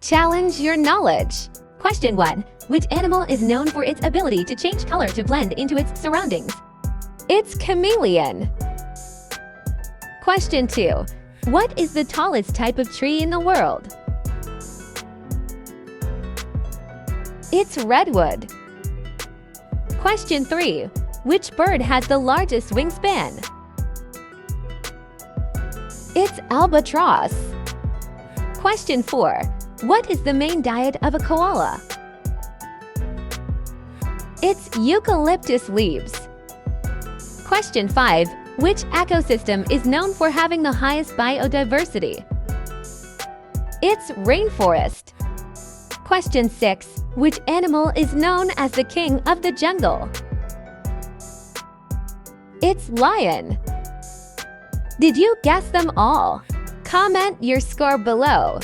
Challenge your knowledge. Question 1. Which animal is known for its ability to change color to blend into its surroundings? It's chameleon. Question 2. What is the tallest type of tree in the world? It's redwood. Question 3. Which bird has the largest wingspan? It's albatross. Question 4. What is the main diet of a koala? It's eucalyptus leaves. Question 5. Which ecosystem is known for having the highest biodiversity? It's rainforest. Question 6. Which animal is known as the king of the jungle? It's lion. Did you guess them all? Comment your score below.